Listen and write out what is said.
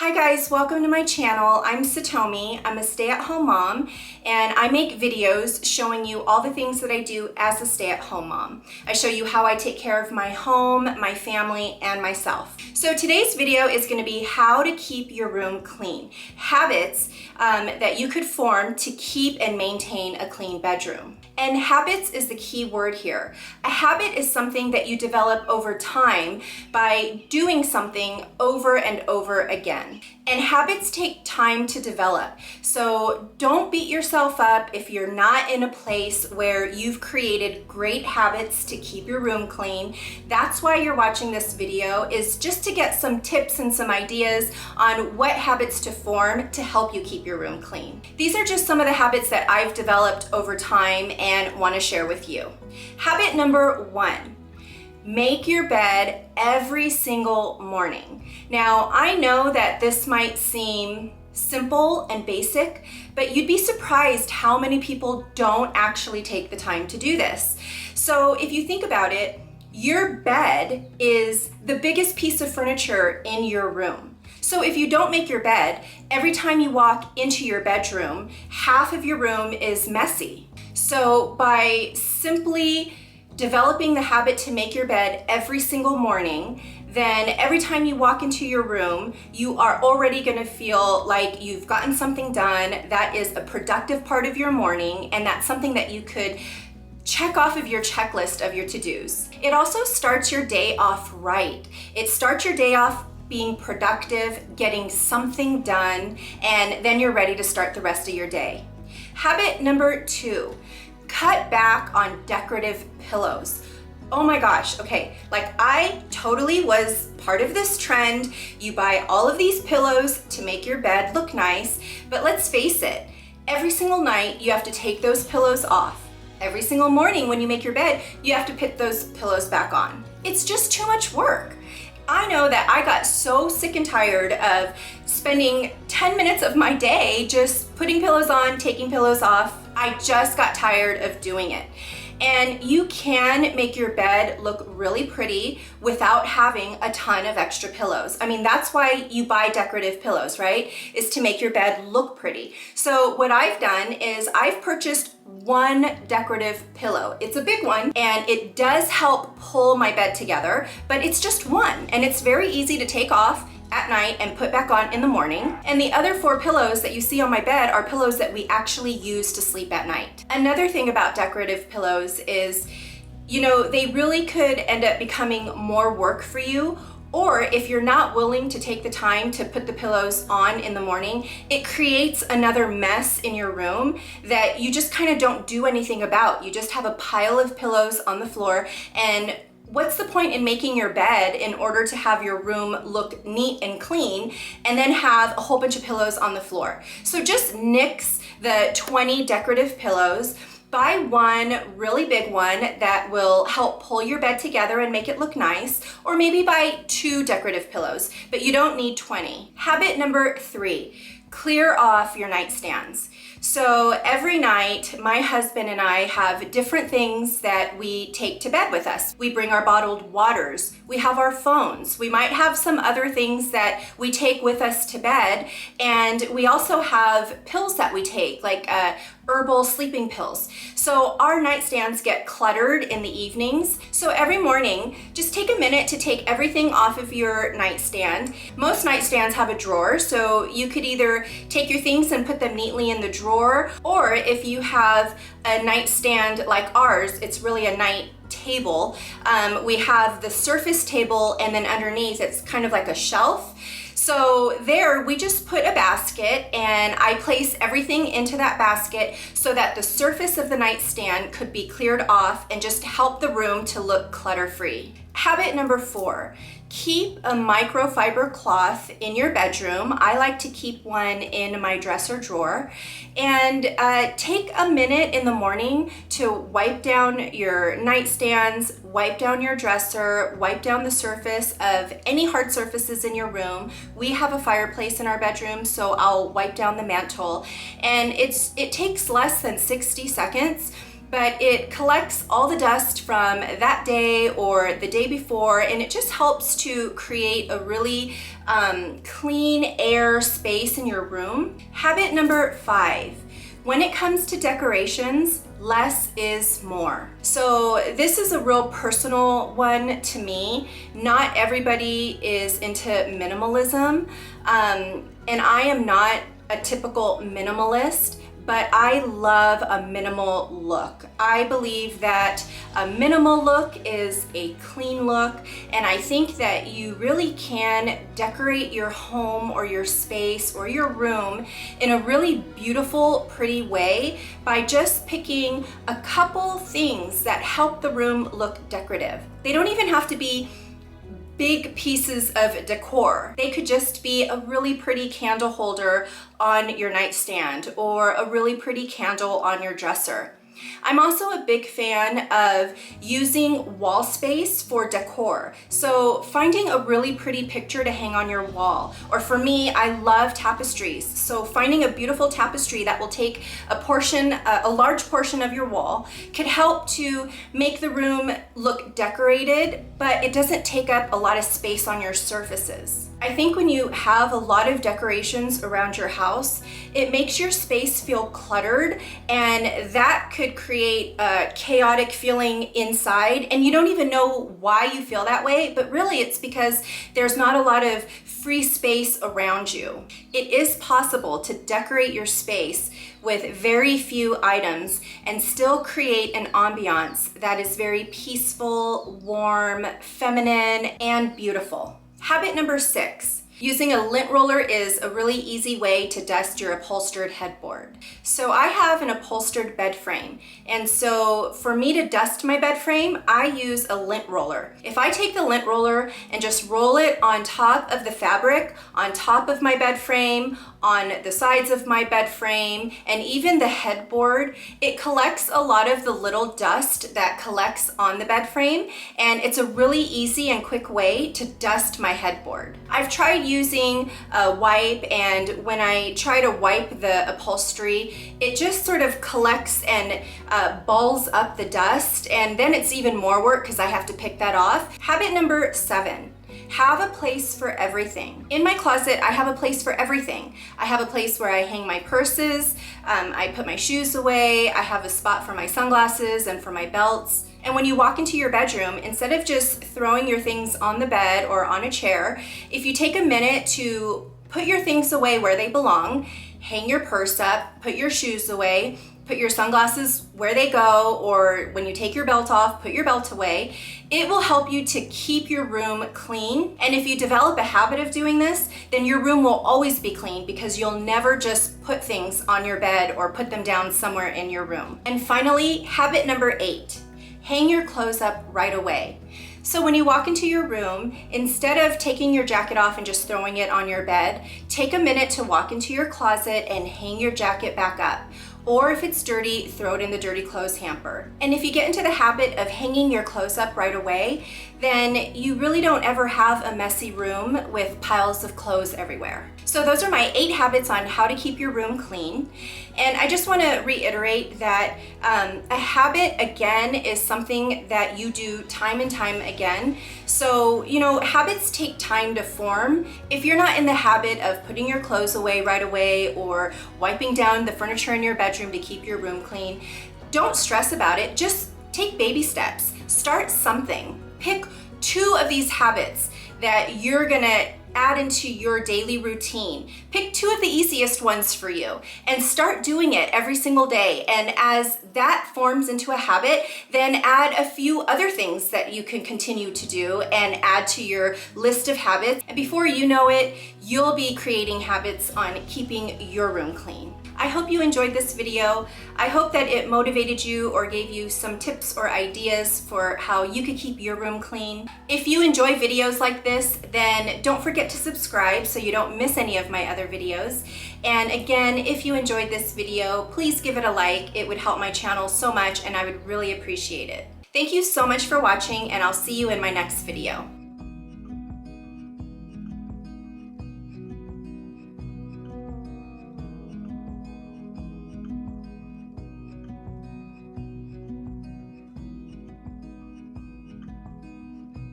Hi guys, welcome to my channel. I'm Satomi. I'm a stay-at-home mom and I make videos showing you all the things that I do as a stay-at-home mom. I show you how I take care of my home, my family, and myself. So today's video is going to be how to keep your room clean. Habits that you could form to keep and maintain a clean bedroom. And habits is the key word here. A habit is something that you develop over time by doing something over and over again. And habits take time to develop. So don't beat yourself up if you're not in a place where you've created great habits to keep your room clean. That's why you're watching this video, is just to get some tips and some ideas on what habits to form to help you keep your room clean. These are just some of the habits that I've developed over time and want to share with you. Habit number 1. Make your bed every single morning. Now, I know that this might seem simple and basic, but you'd be surprised how many people don't actually take the time to do this. So if you think about it, your bed is the biggest piece of furniture in your room. So if you don't make your bed, every time you walk into your bedroom, half of your room is messy. So by simply developing the habit to make your bed every single morning, then every time you walk into your room, you are already going to feel like you've gotten something done that is a productive part of your morning, and that's something that you could check off of your checklist of your to-dos. It also starts your day off right. It starts your day off being productive, getting something done, and then you're ready to start the rest of your day. Habit number 2. Cut back on decorative pillows. Oh my gosh, okay, like I totally was part of this trend. You buy all of these pillows to make your bed look nice, but let's face it, every single night you have to take those pillows off. Every single morning when you make your bed, you have to put those pillows back on. It's just too much work. I know that I got so sick and tired of spending 10 minutes of my day just putting pillows on, taking pillows off. I just got tired of doing it. And you can make your bed look really pretty without having a ton of extra pillows. I mean, that's why you buy decorative pillows, right? Is to make your bed look pretty. So what I've done is I've purchased one decorative pillow. It's a big one and it does help pull my bed together, but it's just one and it's very easy to take off at night and put back on in the morning. And the other 4 pillows that you see on my bed are pillows that we actually use to sleep at night. Another thing about decorative pillows is, you know, they really could end up becoming more work for you. Or if you're not willing to take the time to put the pillows on in the morning, it creates another mess in your room that you just kind of don't do anything about. You just have a pile of pillows on the floor, and what's the point in making your bed in order to have your room look neat and clean and then have a whole bunch of pillows on the floor? So just nix the 20 decorative pillows. Buy one really big one that will help pull your bed together and make it look nice, or maybe buy 2 decorative pillows, but you don't need 20. Habit number 3, clear off your nightstands. So every night, my husband and I have different things that we take to bed with us. We bring our bottled waters, we have our phones, we might have some other things that we take with us to bed, and we also have pills that we take, like herbal sleeping pills. So our nightstands get cluttered in the evenings. So every morning, just take a minute to take everything off of your nightstand. Most nightstands have a drawer, so you could either take your things and put them neatly in the drawer, or if you have a nightstand like ours, it's really a night table. We have the surface table, and then underneath it's kind of like a shelf. So there we just put a basket, and I place everything into that basket so that the surface of the nightstand could be cleared off and just help the room to look clutter-free. Habit number 4, keep a microfiber cloth in your bedroom. I like to keep one in my dresser drawer. And take a minute in the morning to wipe down your nightstands, wipe down your dresser, wipe down the surface of any hard surfaces in your room. We have a fireplace in our bedroom, so I'll wipe down the mantle. And it takes less than 60 seconds. but it collects all the dust from that day or the day before, and it just helps to create a really clean air space in your room. Habit number 5. When it comes to decorations, less is more. So this is a real personal one to me. Not everybody is into minimalism, and I am not a typical minimalist, but I love a minimal look. I believe that a minimal look is a clean look, and I think that you really can decorate your home or your space or your room in a really beautiful, pretty way by just picking a couple things that help the room look decorative. They don't even have to be big pieces of decor. They could just be a really pretty candle holder on your nightstand or a really pretty candle on your dresser. I'm also a big fan of using wall space for decor. So finding a really pretty picture to hang on your wall. Or for me, I love tapestries. So finding a beautiful tapestry that will take a large portion of your wall could help to make the room look decorated, but it doesn't take up a lot of space on your surfaces. I think when you have a lot of decorations around your house, it makes your space feel cluttered, and that could create a chaotic feeling inside, and you don't even know why you feel that way, but really it's because there's not a lot of free space around you. It is possible to decorate your space with very few items and still create an ambiance that is very peaceful, warm, feminine, and beautiful. Habit number 6. Using a lint roller is a really easy way to dust your upholstered headboard. So I have an upholstered bed frame, and so for me to dust my bed frame, I use a lint roller. If I take the lint roller and just roll it on top of the fabric, on top of my bed frame, on the sides of my bed frame, and even the headboard, it collects a lot of the little dust that collects on the bed frame, and it's a really easy and quick way to dust my headboard. I've tried using a wipe, and when I try to wipe the upholstery, it just sort of collects and balls up the dust, and then it's even more work because I have to pick that off. Habit number 7. Have a place for everything. In my closet, I have a place for everything. I have a place where I hang my purses, I put my shoes away, I have a spot for my sunglasses and for my belts. And when you walk into your bedroom, instead of just throwing your things on the bed or on a chair, if you take a minute to put your things away where they belong, hang your purse up, put your shoes away, put your sunglasses where they go, or when you take your belt off, put your belt away. It will help you to keep your room clean. And if you develop a habit of doing this, then your room will always be clean because you'll never just put things on your bed or put them down somewhere in your room. And finally, habit number 8. Hang your clothes up right away. So when you walk into your room, instead of taking your jacket off and just throwing it on your bed, take a minute to walk into your closet and hang your jacket back up. Or if it's dirty, throw it in the dirty clothes hamper. And if you get into the habit of hanging your clothes up right away, then you really don't ever have a messy room with piles of clothes everywhere. So those are my 8 habits on how to keep your room clean. And I just want to reiterate that a habit, again, is something that you do time and time again. So, habits take time to form. If you're not in the habit of putting your clothes away right away or wiping down the furniture in your bedroom to keep your room clean, don't stress about it. Just take baby steps. Start something. Pick 2 of these habits that you're gonna add into your daily routine. Pick 2 of the easiest ones for you and start doing it every single day. And as that forms into a habit, then add a few other things that you can continue to do and add to your list of habits. And before you know it, you'll be creating habits on keeping your room clean. I hope you enjoyed this video. I hope that it motivated you or gave you some tips or ideas for how you could keep your room clean. If you enjoy videos like this, then don't forget to subscribe so you don't miss any of my other videos. And again, if you enjoyed this video, please give it a like. It would help my channel so much and I would really appreciate it. Thank you so much for watching, and I'll see you in my next video.